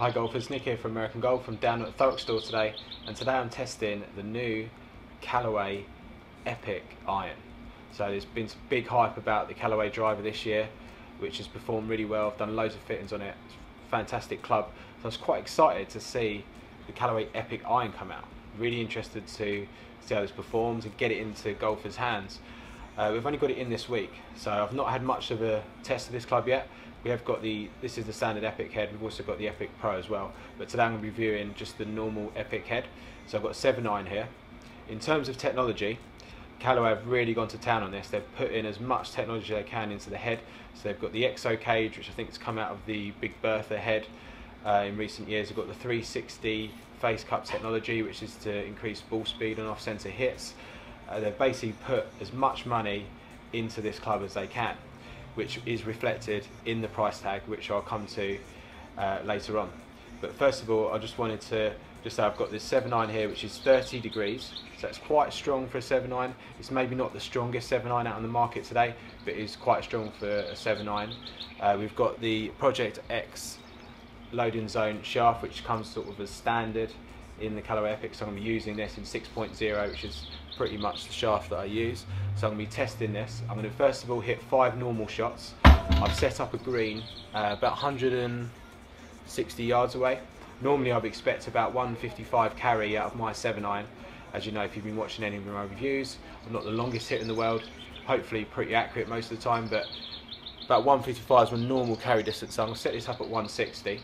Hi golfers, Nick here from American Golf. I'm down at the Thurrock store today, and today I'm testing the new Callaway Epic iron. So there's been some big hype about the Callaway driver this year, which has performed really well. I've done loads of fittings on it. It's a fantastic club. So I was quite excited to see the Callaway Epic iron come out. Really interested to see how this performs and get it into golfers' hands. We've only got it in this week, so I've not had much of a test of this club yet. We have got this is the standard Epic head. We've also got the Epic Pro as well, but today I'm going to be reviewing just the normal Epic head. So I've got a 7.9 here. In terms of technology, Callaway have really gone to town on this. They've put in as much technology as they can into the head. So they've got the EXO cage, which I think has come out of the Big Bertha head in recent years. They've got the 360 face cup technology, which is to increase ball speed and off-centre hits. They've basically put as much money into this club as they can, which is reflected in the price tag, which I'll come to later on. But first of all, I just wanted to say I've got this 7.9 here, which is 30 degrees, so it's quite strong for a 7.9. It's maybe not the strongest 7.9 out on the market today, but it's quite strong for a 7.9. We've got the Project X loading zone shaft, which comes sort of as standard in the Callaway Epic, so I'm going to be using this in 6.0, which is pretty much the shaft that I use. So I'm going to be testing this. I'm going to first of all hit 5 normal shots. I've set up a green about 160 yards away. Normally I'd expect about 155 carry out of my 7.9. As you know, if you've been watching any of my reviews, I'm not the longest hitter in the world, hopefully pretty accurate most of the time, but about 155 is my normal carry distance, so I'm going to set this up at 160.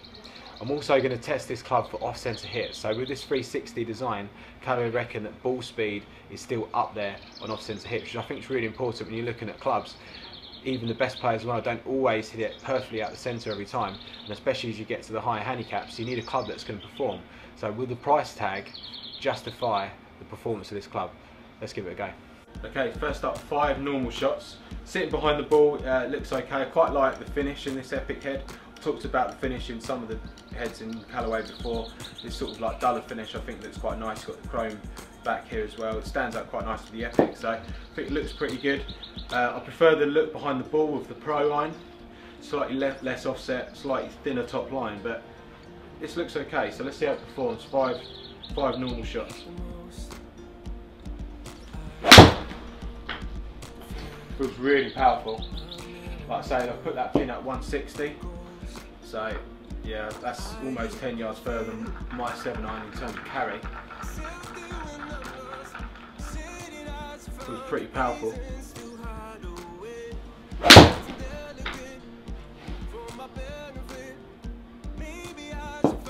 I'm also going to test this club for off-centre hits. So with this 360 design, Callaway reckon that ball speed is still up there on off-centre hits, which I think is really important when you're looking at clubs. Even the best players as well don't always hit it perfectly out the centre every time, and especially as you get to the higher handicaps, you need a club that's going to perform. So will the price tag justify the performance of this club? Let's give it a go. Okay, first up, 5 normal shots. Sitting behind the ball, looks okay. I quite like the finish in this Epic head. Talked about the finish in some of the heads in Callaway before. This sort of like duller finish I think looks quite nice. Got the chrome back here as well. It stands out quite nice with the Epic, so I think it looks pretty good. I prefer the look behind the ball with the Pro line. Slightly less offset, slightly thinner top line, but this looks okay. So let's see how it performs. 5 normal shots. Feels really powerful. Like I say, I've put that pin at 160. So yeah, that's almost 10 yards further than my 7.9 in terms of carry. It was pretty powerful.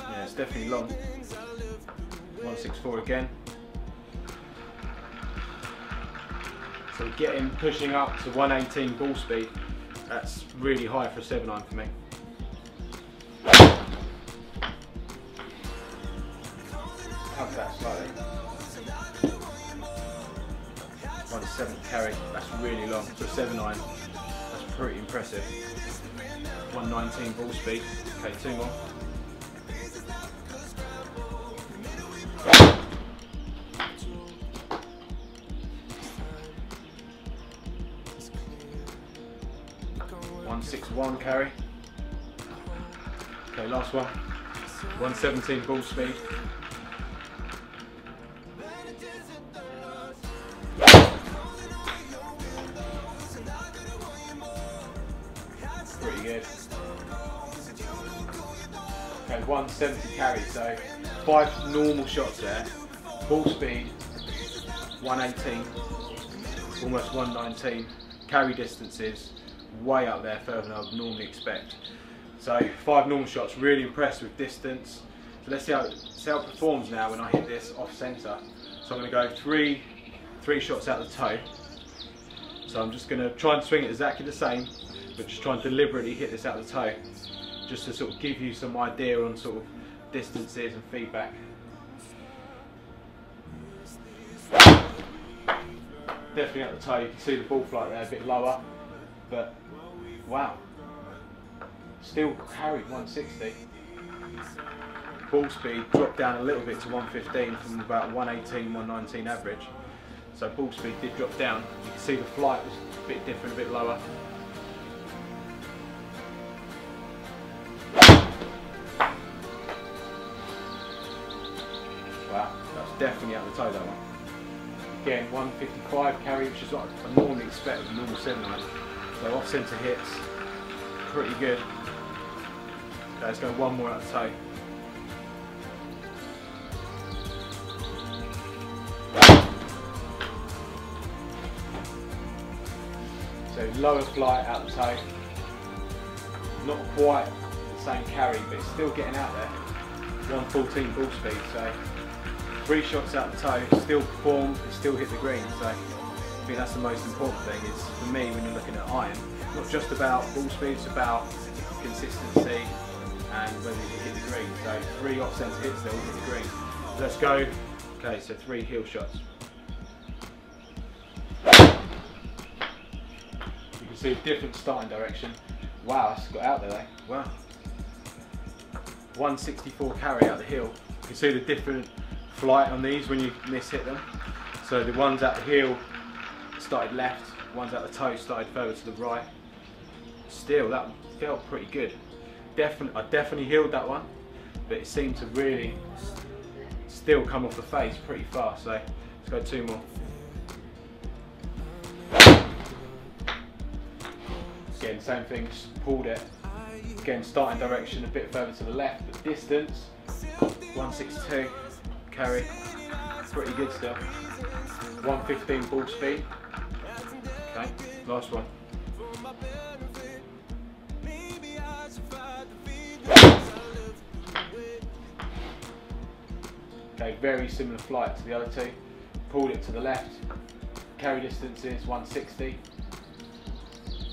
Yeah, it's definitely long. 164 again. So getting pushing up to 118 ball speed, that's really high for a 7.9 for me. Up that slightly. 170 carry, that's really long for a 7.9. That's pretty impressive. 119 ball speed. Okay, 2 more. .161 carry. Okay, last one. 117 ball speed. Pretty good. Okay, 170 carry, so 5 normal shots there. Ball speed 118, almost 119. Carry distances way up there, further than I would normally expect. So 5 normal shots, really impressed with distance. So let's see how it performs now when I hit this off centre. So I'm going to go three shots out the toe. So I'm just going to try and swing it exactly the same, but just try and deliberately hit this out the toe, just to sort of give you some idea on sort of distances and feedback. Definitely at the toe, you can see the ball flight there a bit lower, but wow, still carried 160. Ball speed dropped down a little bit to 115 from about 118, 119 average. So ball speed did drop down. You can see the flight was a bit different, a bit lower. Wow, that's definitely out the toe, that one. Again, 155 carry, which is what I normally expect with a normal 7 iron. So off centre hits, pretty good. Okay, let's go one more out the toe. So lower flight out the toe. Not quite the same carry, but it's still getting out there. 114 ball speed, so 3 shots out the toe, still perform, it still hit the green. So I think that's the most important thing, is for me when you're looking at iron, not just about ball speed, it's about consistency and whether you can hit the green. So 3 off centre hits, they'll hit the green. Let's go. Okay, so 3 heel shots. You can see a different starting direction. Wow, that's got out there though. Wow. 164 carry out the heel. You can see the different flight on these when you miss-hit them. So the ones at the heel started left, ones at the toe started further to the right. Still, that felt pretty good. I definitely healed that one, but it seemed to really still come off the face pretty fast. So let's go 2 more. Again, same thing, just pulled it. Again, starting direction a bit further to the left, but distance, 162 carry, pretty good still. 115 ball speed. Okay, last one. Okay, very similar flight to the other 2. Pulled it to the left. Carry distance is 160.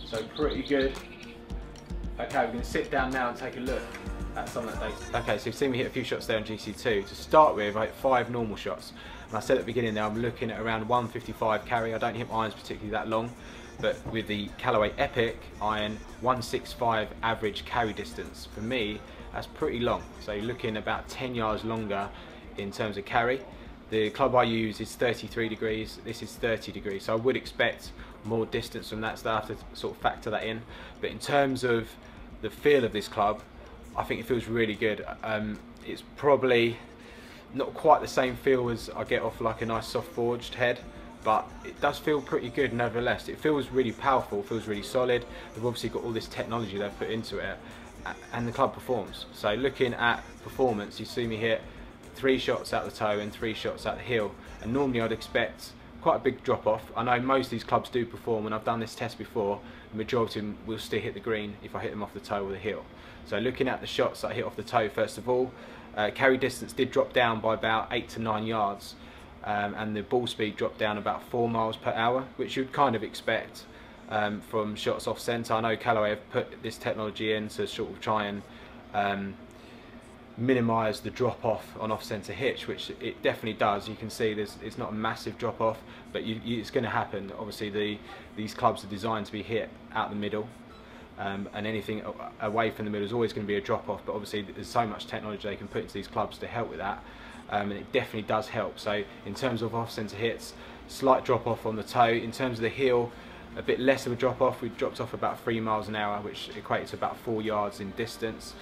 So pretty good. Okay, we're going to sit down now and take a look at some of that data. Okay, so you've seen me hit a few shots there on GC2. To start with, I hit 5 normal shots. And I said at the beginning there, I'm looking at around 155 carry. I don't hit my irons particularly that long, but with the Callaway Epic iron, 165 average carry distance. For me, that's pretty long. So you're looking about 10 yards longer in terms of carry. The club I use is 33 degrees, this is 30 degrees, so I would expect more distance from that, so I have to sort of factor that in. But in terms of the feel of this club, I think it feels really good. It's probably not quite the same feel as I get off like a nice soft forged head, but it does feel pretty good nevertheless. It feels really powerful, feels really solid. They've obviously got all this technology they've put into it, and the club performs. So looking at performance, you see me hit 3 shots out the toe and 3 shots out the heel, and normally I'd expect quite a big drop off. I know most of these clubs do perform, and I've done this test before. The majority of them will still hit the green if I hit them off the toe or the heel. So looking at the shots that I hit off the toe, first of all, carry distance did drop down by about 8 to 9 yards, and the ball speed dropped down about 4 miles per hour, which you'd kind of expect from shots off centre. I know Callaway have put this technology in to sort of try and minimise the drop off on off centre hitch, which it definitely does. You can see it's not a massive drop off, but it's going to happen. Obviously these clubs are designed to be hit out the middle, and anything away from the middle is always going to be a drop off, but obviously there's so much technology they can put into these clubs to help with that, and it definitely does help. So in terms of off centre hits, slight drop off on the toe. In terms of the heel, a bit less of a drop off. We dropped off about 3 miles an hour, which equates to about 4 yards in distance.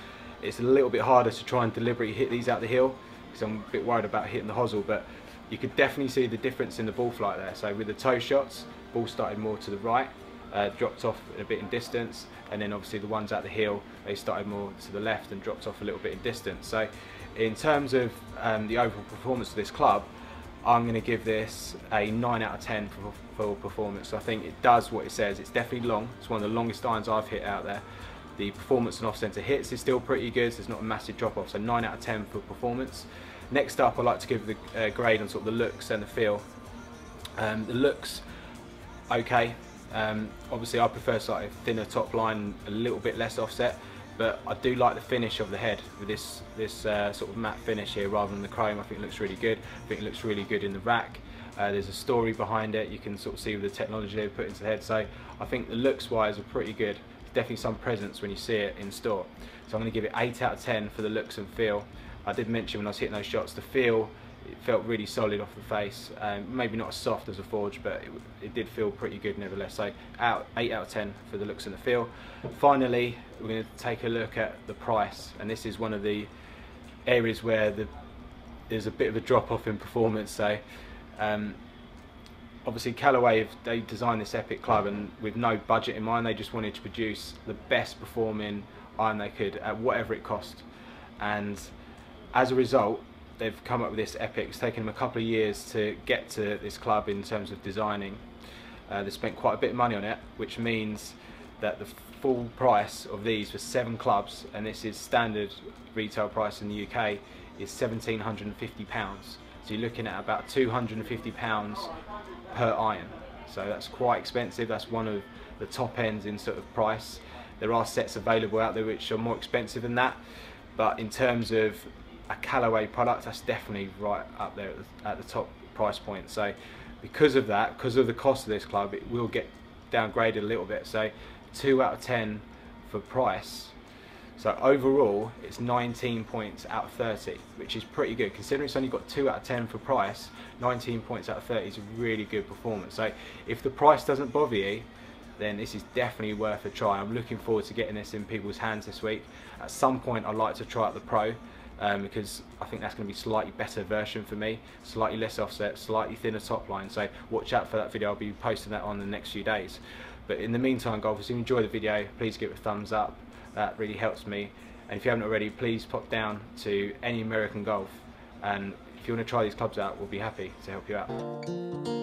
It's a little bit harder to try and deliberately hit these out the heel, because I'm a bit worried about hitting the hosel, but you could definitely see the difference in the ball flight there. So with the toe shots, ball started more to the right, dropped off a bit in distance, and then obviously the ones out the heel, they started more to the left and dropped off a little bit in distance. So in terms of the overall performance of this club, I'm going to give this a 9 out of 10 for performance. I think it does what it says. It's definitely long. It's one of the longest irons I've hit out there. The performance and off-centre hits is still pretty good, so there's not a massive drop-off, so 9 out of 10 for performance. Next up, I'd like to give the grade on sort of the looks and the feel. The looks, okay. Obviously I prefer slightly thinner top line, a little bit less offset, but I do like the finish of the head with this sort of matte finish here rather than the chrome. I think it looks really good. I think it looks really good in the rack. There's a story behind it. You can sort of see with the technology they've put into the head, so I think the looks wise are pretty good. Definitely some presence when you see it in store. So I'm going to give it 8 out of 10 for the looks and feel. I did mention when I was hitting those shots, the feel, it felt really solid off the face. Maybe not as soft as a forge, but it did feel pretty good nevertheless. So 8 out of 10 for the looks and the feel. Finally, we're going to take a look at the price, and this is one of the areas where there's a bit of a drop off in performance. So obviously Callaway, they designed this Epic club and with no budget in mind, they just wanted to produce the best performing iron they could at whatever it cost. And as a result, they've come up with this Epic. It's taken them a couple of years to get to this club in terms of designing. They spent quite a bit of money on it, which means that the full price of these for 7 clubs, and this is standard retail price in the UK, is £1,750. So you're looking at about £250 per iron. So that's quite expensive. That's one of the top ends in sort of price. There are sets available out there which are more expensive than that, but in terms of a Callaway product, that's definitely right up there at the top price point. So because of that, because of the cost of this club, it will get downgraded a little bit. So 2 out of 10 for price. So overall, it's 19 points out of 30, which is pretty good. Considering it's only got 2 out of 10 for price, 19 points out of 30 is a really good performance. So if the price doesn't bother you, then this is definitely worth a try. I'm looking forward to getting this in people's hands this week. At some point, I'd like to try out the Pro, because I think that's going to be a slightly better version for me, slightly less offset, slightly thinner top line. So watch out for that video. I'll be posting that on the next few days. But in the meantime, golfers, if you enjoy the video, please give it a thumbs up. That really helps me. And if you haven't already, please pop down to Any American Golf, and if you want to try these clubs out, we'll be happy to help you out.